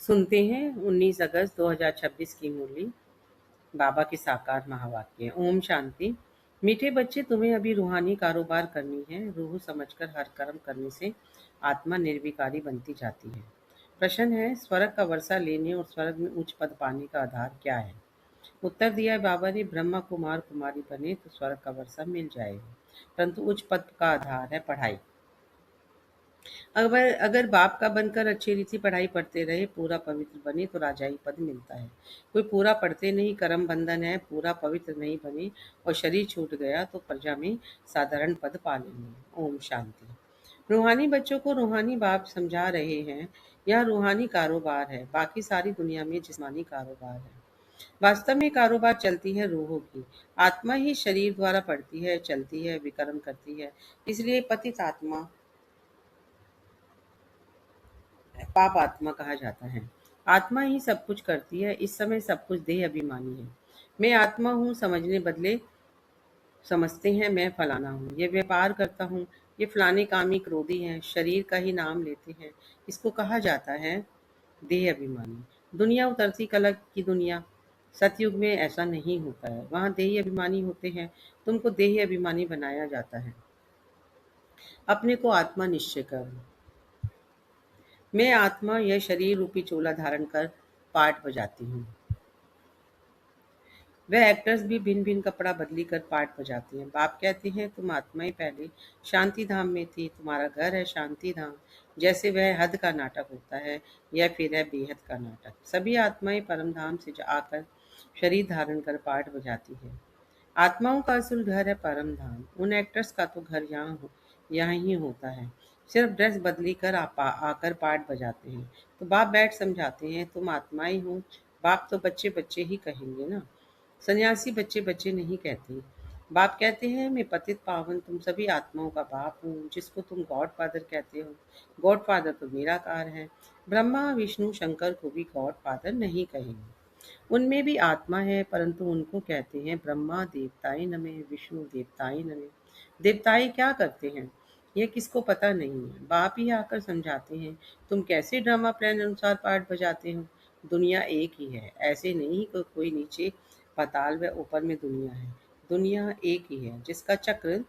सुनते हैं 19 अगस्त 2026 की मुरली। बाबा के साकार महावाक्य। ओम शांति। मीठे बच्चे, तुम्हें अभी रूहानी कारोबार करनी है। रूह समझकर हर कर्म करने से आत्मा निर्विकारी बनती जाती है। प्रश्न है, स्वर्ग का वर्षा लेने और स्वर्ग में उच्च पद पाने का आधार क्या है? उत्तर दिया है बाबा ने, ब्रह्मा कुमार कुमारी बने तो स्वर्ग का वर्षा मिल जाएगा, परंतु उच्च पद का आधार है पढ़ाई। अगर अगर बाप का बनकर अच्छी रीति पढ़ाई पढ़ते रहे, पूरा पवित्र बने तो राजाई पद मिलता है। कोई पूरा पढ़ते नहीं, कर्म बंधन है, पूरा पवित्र नहीं बने और शरीर छूट गया तो प्रजा में साधारण पद पा लेंगे। ओम शांति। रूहानी बच्चों को रूहानी बाप समझा रहे हैं, यह रूहानी कारोबार है, बाकी सारी दुनिया में जिस्मानी कारोबार है। वास्तव में कारोबार चलती है रूहों की। आत्मा ही शरीर द्वारा पढ़ती है, चलती है, विकर्म करती है। इसलिए पतित आत्मा पाप आत्मा कहा जाता है। आत्मा ही सब कुछ करती है। इस समय सब कुछ देह अभिमानी है। मैं आत्मा हूँ समझने बदले समझते हैं मैं फलाना हूँ, ये व्यापार करता हूँ, ये फलाने कामी क्रोधी है, शरीर का ही नाम लेते हैं। इसको कहा जाता है देह अभिमानी। दुनिया उतरती कला की दुनिया। सतयुग में ऐसा नहीं होता है, वहाँ देह अभिमानी होते हैं। तुमको देह अभिमानी बनाया जाता है। अपने को आत्मा निश्चय कर। मैं आत्मा यह शरीर रूपी चोला धारण कर पार्ट बजाती हूँ। वह एक्टर्स भी भिन्न भिन्न कपड़ा बदली कर पार्ट बजाते हैं। बाप कहते हैं, तुम आत्मा ही पहले शांति धाम में थी, तुम्हारा घर है शांति धाम। जैसे वह हद का नाटक होता है या फिर है बेहद का नाटक। सभी आत्माएं परम धाम से आकर शरीर धारण कर पार्ट बजाती है। आत्माओं का असल घर है परम धाम। उन एक्टर्स का तो घर यहाँ ही होता है। सिर्फ ड्रेस बदली कर आकर पार्ट बजाते हैं। तो बाप बैठ समझाते हैं, तुम आत्माएं हो। बाप तो बच्चे बच्चे ही कहेंगे ना, सन्यासी बच्चे बच्चे नहीं कहते। बाप कहते हैं, मैं पतित पावन तुम सभी आत्माओं का बाप हूँ, जिसको तुम गॉड फादर कहते हो। गॉड फादर तो निराकार है। ब्रह्मा विष्णु शंकर को भी गॉड फादर नहीं कहेंगे। उनमें भी आत्मा है, परंतु उनको कहते हैं ब्रह्मा देवताय नमः, विष्णु देवताय नमः। देवताएं क्या करते हैं यह किसको पता नहीं है। बाप ही आकर समझाते हैं, तुम कैसे ड्रामा प्लान अनुसार पार्ट बजाते हो। दुनिया एक ही है, ऐसे नहीं कि कोई नीचे पाताल व ऊपर में दुनिया है। दुनिया एक ही है जिसका चक्र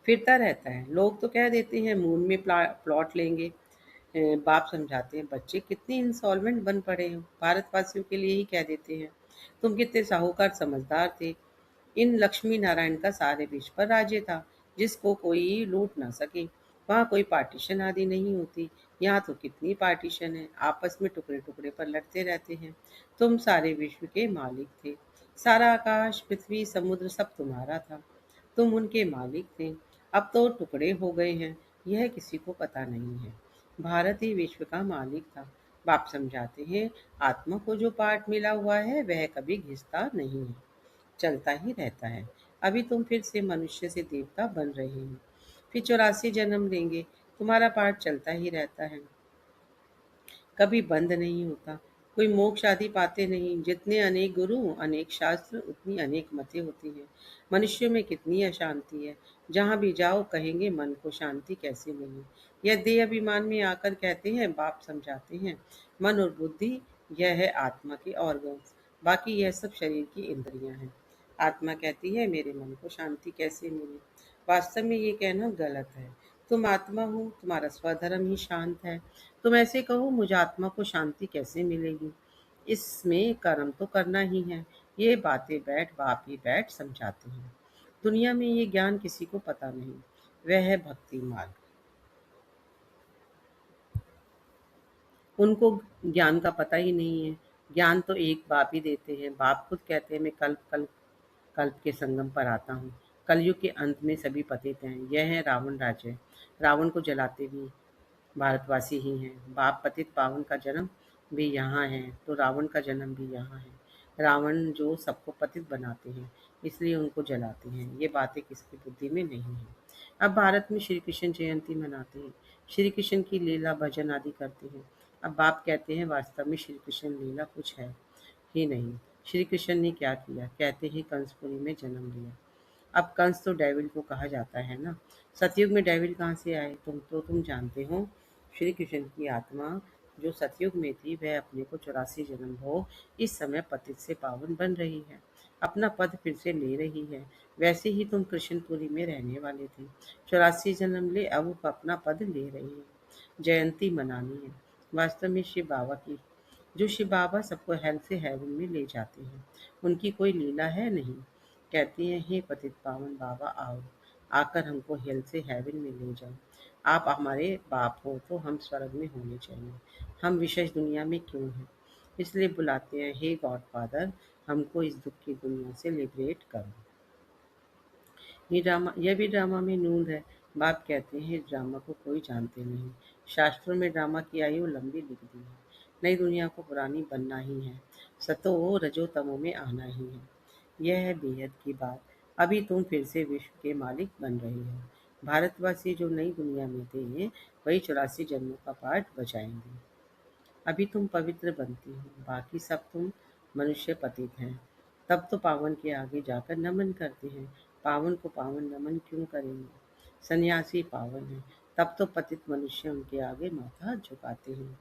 फिरता रहता है। लोग तो कह देते हैं मून में प्लॉट लेंगे। बाप समझाते हैं, बच्चे कितने इंसॉल्वेंट बन पड़े हैं। भारतवासियों के लिए ही कह देते हैं, तुम कितने साहूकार समझदार थे। इन लक्ष्मी नारायण का सारे विश्व पर राज्य था, जिसको कोई लूट ना सके। वहाँ कोई पार्टीशन आदि नहीं होती। यहाँ तो कितनी पार्टीशन है, आपस में टुकड़े टुकड़े पर लड़ते रहते हैं। तुम सारे विश्व के मालिक थे। सारा आकाश पृथ्वी समुद्र सब तुम्हारा था, तुम उनके मालिक थे। अब तो टुकड़े हो गए हैं, यह किसी को पता नहीं है। भारत ही विश्व का मालिक था। बाप समझाते हैं, आत्मा को जो पाठ मिला हुआ है वह कभी घिसता नहीं है, चलता ही रहता है। अभी तुम फिर से मनुष्य से देवता बन रहे हो, फिर 84 जन्म लेंगे। तुम्हारा पाठ चलता ही रहता है, कभी बंद नहीं होता। कोई मोक्ष आदि पाते नहीं। जितने अनेक गुरु अनेक शास्त्र, उतनी अनेक मतें होती हैं। मनुष्यों में कितनी अशांति है। जहाँ भी जाओ कहेंगे मन को शांति कैसे मिले। यह देह अभिमान में आकर कहते हैं, बाप समझाते हैं, मन और बुद्धि यह है आत्मा के ऑर्गन्स, बाकी यह सब शरीर की इंद्रियां हैं। आत्मा कहती है, मेरे मन को शांति कैसे मिले। वास्तव में ये कहना गलत है। तुम आत्मा हो, तुम्हारा स्वधर्म ही शांत है। तुम ऐसे कहो, मुझे आत्मा को शांति कैसे मिलेगी। इसमें कर्म तो करना ही है। ये बातें बैठ बाप ही बैठ समझाते हैं। दुनिया में ये ज्ञान किसी को पता नहीं, वह है भक्ति मार्ग। उनको ज्ञान का पता ही नहीं है। ज्ञान तो एक बाप ही देते हैं। बाप खुद कहते हैं, मैं कल्प कल्प कल्प के संगम पर आता हूँ। कलयुग के अंत में सभी पतित हैं। यह है रावण राज्य। रावण को जलाते भी भारतवासी ही हैं। बाप पतित पावन का जन्म भी यहाँ है, तो रावण का जन्म भी यहाँ है। रावण जो सबको पतित बनाते हैं, इसलिए उनको जलाते हैं। ये बातें किसकी बुद्धि में नहीं है। अब भारत में श्री कृष्ण जयंती मनाते हैं, श्री कृष्ण की लीला भजन आदि करते हैं। अब बाप कहते हैं, वास्तव में श्री कृष्ण लीला कुछ है ही नहीं। श्री कृष्ण ने क्या किया? कहते हैं कंसपुरी में जन्म लिया। अब कंस तो डेविल को कहा जाता है ना। सतयुग में डेविल कहाँ से आए? तुम जानते हो। श्री कृष्ण की आत्मा जो सतयुग में थी वह अपने को 84 जन्म भोग इस समय पतित से पावन बन रही है, अपना पद फिर से ले रही है। वैसे ही तुम कृष्णपुरी में रहने वाले थे, 84 जन्म ले अब वो अपना पद ले रही है। जयंती मनानी है वास्तव में शिव बाबा की, जो शिव बाबा सबको हेल से हेवन में ले जाते हैं। उनकी कोई लीला है नहीं। कहती हैं, हे पतित पावन बाबा आओ, आकर हमको हेल से हेवन में ले जाओ। आप हमारे बाप हो तो हम स्वर्ग में होने चाहिए, हम विशेष दुनिया में क्यों हैं? इसलिए बुलाते हैं, हे गॉड फादर, हमको इस दुख की दुनिया से लिबरेट करो। यह भी ड्रामा में नूंद है। बाप कहते हैं, इस ड्रामा को कोई जानते नहीं। शास्त्रों में ड्रामा की आयु लंबी लिख दी है। नई दुनिया को पुरानी बनना ही है, सतो रजो तमो में आना ही है। यह है बेहद की बात। अभी तुम फिर से विश्व के मालिक बन रहे हो। भारतवासी जो नई दुनिया में थे वही 84 जन्मों का पाठ बजाएंगे। अभी तुम पवित्र बनती हो, बाकी सब तुम मनुष्य पतित हैं। तब तो पावन के आगे जाकर नमन करते हैं। पावन को पावन नमन क्यों करेंगे? सन्यासी पावन है, तब तो पतित मनुष्य उनके आगे माथा झुकाते हैं।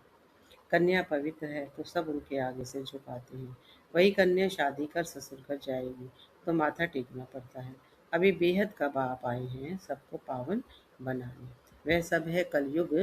कन्या पवित्र है तो सब उनके आगे से झुकाते हैं। वही कन्या शादी कर ससुर घर जाएगी तो माथा टेकना पड़ता है। अभी बेहद का बाप आए हैं सबको पावन बनाने। वह सब है कलयुग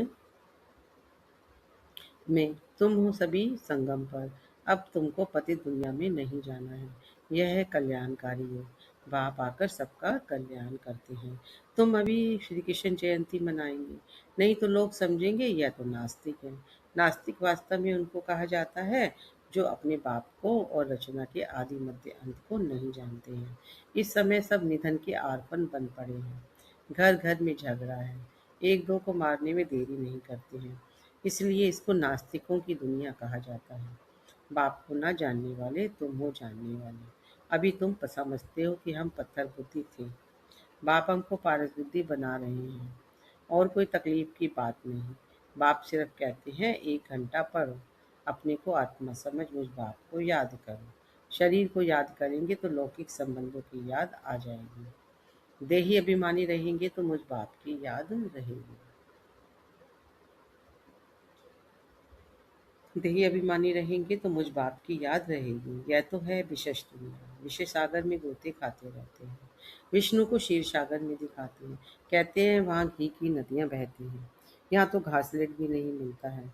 में, तुम हो सभी संगम पर। अब तुमको पति दुनिया में नहीं जाना है। यह है कल्याणकारी योग। बाप आकर सबका कल्याण करते हैं। तुम अभी श्री कृष्ण जयंती मनाएंगे, नहीं तो लोग समझेंगे यह तो नास्तिक है। नास्तिक वास्तव में उनको कहा जाता है जो अपने बाप को और रचना के आदि मध्य अंत को नहीं जानते हैं। इस समय सब निधन के आर्पण बन पड़े हैं। घर घर में झगड़ा है, एक दो को मारने में देरी नहीं करते हैं। इसलिए इसको नास्तिकों की दुनिया कहा जाता है। बाप को ना जानने वाले तुम हो जानने वाले। अभी तुम समझते हो कि हम पत्थर बुद्धि थे, बाप हमको पारस बुद्धि बना रहे हैं। और कोई तकलीफ की बात नहीं। बाप सिर्फ कहते हैं, 1 घंटा पढ़ो, अपने को आत्मा समझ मुझ बाप को याद करो। शरीर को याद करेंगे तो लौकिक संबंधों की याद आ जाएगी। देही अभिमानी रहेंगे तो मुझ बाप की याद रहेगी। देही अभिमानी रहेंगे तो मुझ बाप की याद रहेगी। यह तो है विशेष दुनिया। विषय सागर में गोते खाते रहते हैं, विष्णु को क्षीर सागर में दिखाते हैं। कहते हैं वहाँ घी की नदियाँ बहती हैं, यहाँ तो घासलेट भी नहीं मिलता है।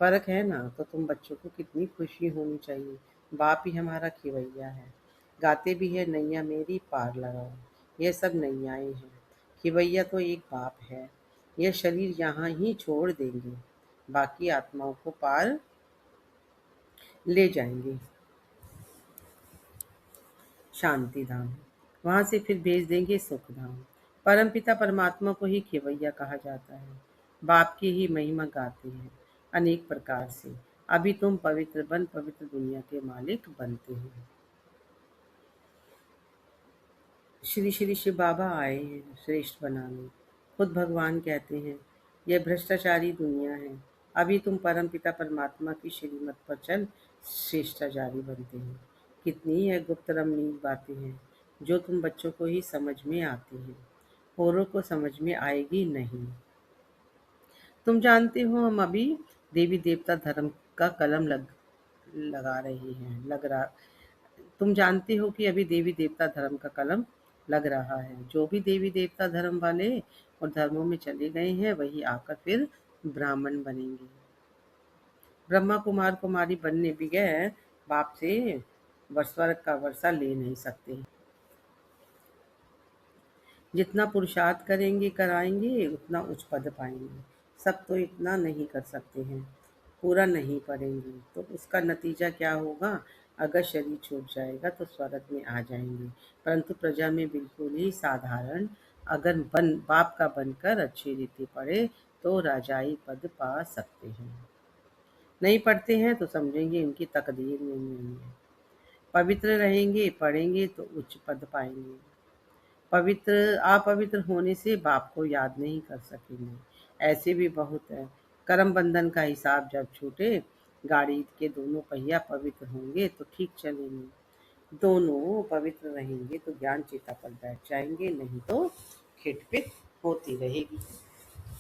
फर्क है ना? तो तुम बच्चों को कितनी खुशी होनी चाहिए। बाप ही हमारा खिवैया है। गाते भी है, नैया मेरी पार लगाओ। यह सब नैयाएं हैं, खिवैया तो एक बाप है। यह शरीर यहाँ ही छोड़ देंगे, बाकी आत्माओं को पार ले जाएंगे शांति धाम, वहां से फिर भेज देंगे सुख धाम। परमपिता परमात्मा को ही खेवैया कहा जाता है। बाप की ही महिमा गाते हैं अनेक प्रकार से। अभी तुम पवित्र बन पवित्र दुनिया के मालिक बनते हो। श्री श्री शिव बाबा आए हैं श्रेष्ठ बनाने। खुद भगवान कहते हैं, यह भ्रष्टाचारी दुनिया है। अभी तुम परम पिता परमात्मा की श्रीमत पर चल श्रेष्ठाचारी बनते हैं। कितनी है गुप्त रमणीक बातें हैं जो तुम बच्चों को ही समझ में आती हैं, औरों को समझ में आएगी नहीं। तुम जानते हो हम अभी देवी देवता धर्म का कलम लगा रहे हैं लग रहा तुम जानते हो कि अभी देवी देवता धर्म का कलम लग रहा है। जो भी देवी देवता धर्म वाले और धर्मों में चले गए हैं वही आकर फिर ब्राह्मण बनेंगे। ब्रह्मा कुमार कुमारी बनने भी गए, बाप से स्वर्ग का वर्षा ले नहीं सकते। जितना पुरुषार्थ करेंगे कराएंगे उतना उच्च पद पाएंगे। सब तो इतना नहीं कर सकते हैं, पूरा नहीं पढ़ेंगे तो उसका नतीजा क्या होगा? अगर शरीर छूट जाएगा तो स्वर्ग में आ जाएंगे, परंतु प्रजा में बिल्कुल ही साधारण अगर बाप का बनकर अच्छी रीति पढ़े तो राजाई पद पा सकते हैं। नहीं पढ़ते हैं तो समझेंगे इनकी तकदीर में नहीं है। पवित्र रहेंगे पढ़ेंगे तो उच्च पद पाएंगे। पवित्र अपवित्र होने से बाप को याद नहीं कर सकेंगे। ऐसे भी बहुत है। कर्म बंधन का हिसाब जब छूटे, गाड़ी के दोनों पहिया पवित्र होंगे तो ठीक चलेंगे। दोनों पवित्र रहेंगे तो ज्ञान चिता पर बैठ जाएंगे, नहीं तो खिटपिट होती रहेगी।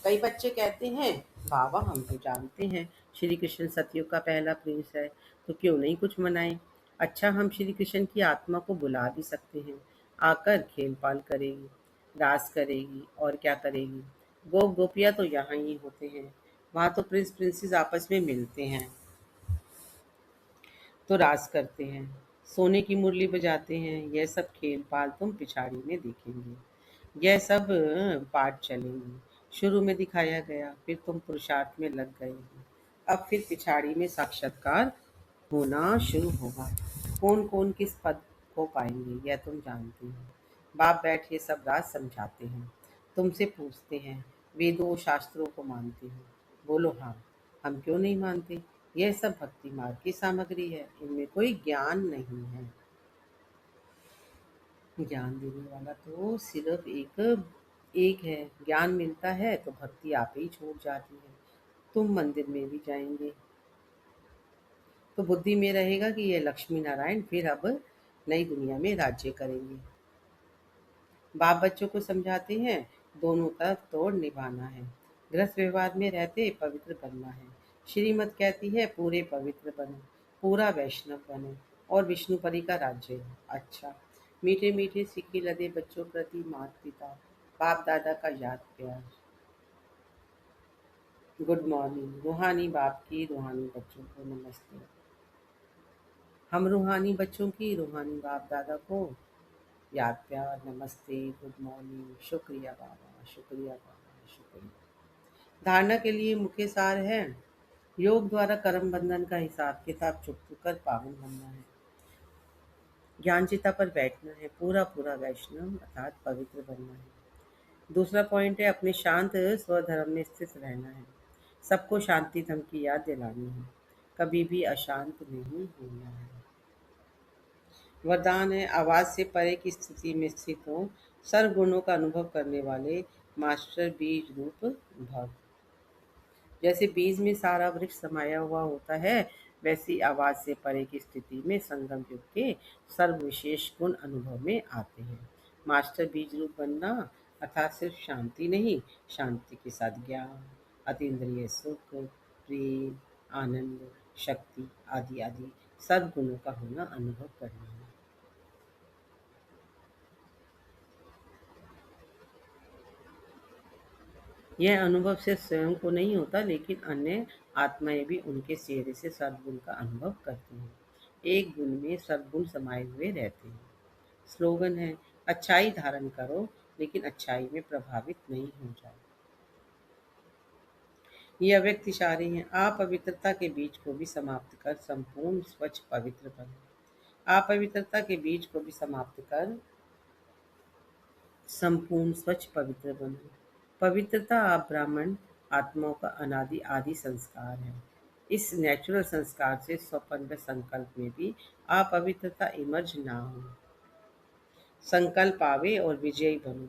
कई बच्चे कहते हैं, बाबा हम तो जानते हैं श्री कृष्ण सतयुग का पहला प्रिंस है, तो क्यों नहीं कुछ मनाएं। अच्छा, हम श्री कृष्ण की आत्मा को बुला भी सकते हैं, आकर खेल पाल करेगी, रास करेगी और क्या करेगी। गोप गोपियाँ तो यहाँ ही होते हैं, वहाँ तो प्रिंस प्रिंसेस आपस में मिलते हैं तो रास करते हैं, सोने की मुरली बजाते हैं। यह सब खेल पाल तुम पिछाड़ी में देखेंगे। यह सब पाठ चलेंगे। शुरू में दिखाया गया, फिर तुम पुरुषार्थ में लग गए हो। अब फिर पिछाड़ी में साक्षात्कार होना शुरू होगा। कौन कौन किस पद को पाएंगे यह तुम जानते हो। बाप बैठ ये सब राज समझाते हैं, तुमसे पूछते हैं, वेदों शास्त्रों को मानते हो। बोलो हाँ, हम क्यों नहीं मानते। यह सब भक्ति मार्ग की सामग्री है, इनमें कोई ज्ञान नहीं है। ज्ञान देने वाला तो सिर्फ एक एक है। ज्ञान मिलता है तो भक्ति आप ही छूट जाती है। तुम मंदिर में भी जाएंगे तो बुद्धि में रहेगा कि ये लक्ष्मी नारायण फिर अब नई दुनिया में राज्य करेंगे। बाप बच्चों को समझाते हैं, दोनों तरफ तोड़ निभाना है। गृहस्थ व्यवहार में रहते पवित्र बनना है। श्रीमत कहती है पूरे पवित्र बनो, पूरा वैष्णव बनो और विष्णुपरी का राज्य हो। अच्छा, मीठे मीठे सिक्के लदे बच्चों प्रति माता पिता बाप दादा का याद प्यार। Good morning. रूहानी बाप की रूहानी बच्चों को नमस्ते। हम रूहानी बच्चों की रूहानी बाप दादा को याद प्यार नमस्ते, गुड मॉर्निंग, शुक्रिया बाबा, शुक्रिया बाबा, शुक्रिया। धारणा के लिए मुख्य सार है, योग द्वारा कर्म बंधन का हिसाब किताब चुक कर पावन बनना है। ज्ञान चिता पर बैठना है, पूरा पूरा वैष्णव अर्थात पवित्र बनना है। दूसरा पॉइंट है, अपने शांत स्वधर्म में स्थित रहना है। सबको शांति धर्म की याद दिलानी है, कभी भी अशांत नहीं होना है। वरदान है, आवाज से परे की स्थिति में स्थित हो, सर्व गुणों का अनुभव करने वाले मास्टर बीज रूप भव। जैसे बीज में सारा वृक्ष समाया हुआ होता है, वैसी आवाज से परे की स्थिति में संगम युग के सर्व विशेष गुण अनुभव में आते हैं। मास्टर बीज रूप बनना अर्थात सिर्फ शांति नहीं, शांति के साथ ज्ञान, अतीन्द्रिय सुख, प्रेम, आनंद, शक्ति आदि आदि सर्व गुणों का होना अनुभव करना है। यह अनुभव सिर्फ स्वयं को नहीं होता, लेकिन अन्य आत्माएं भी उनके चेहरे से सद्गुण का अनुभव करती हैं। एक गुण में सद्गुण समाये हुए रहते हैं। स्लोगन है, अच्छाई धारण करो लेकिन अच्छाई में प्रभावित नहीं हो जाओ। ये अव्यक्त इशारे हैं, आप पवित्रता के बीज को भी समाप्त कर संपूर्ण स्वच्छ पवित्र बनो। आप पवित्रता के बीज को भी समाप्त कर संपूर्ण स्वच्छ पवित्र बनो। पवित्रता आप ब्राह्मण आत्माओं का अनादि आदि संस्कार है। इस नेचुरल संस्कार से स्वपन व संकल्प में भी अपवित्रता इमर्ज ना हो। संकल्प आवे और विजयी बनो।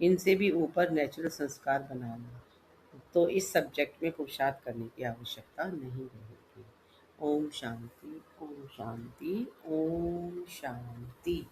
इनसे भी ऊपर नेचुरल संस्कार बना लो, तो इस सब्जेक्ट में पुरुषार्थ करने की आवश्यकता नहीं रहेगी। ओम शांति, ओम शांति, ओम शांति।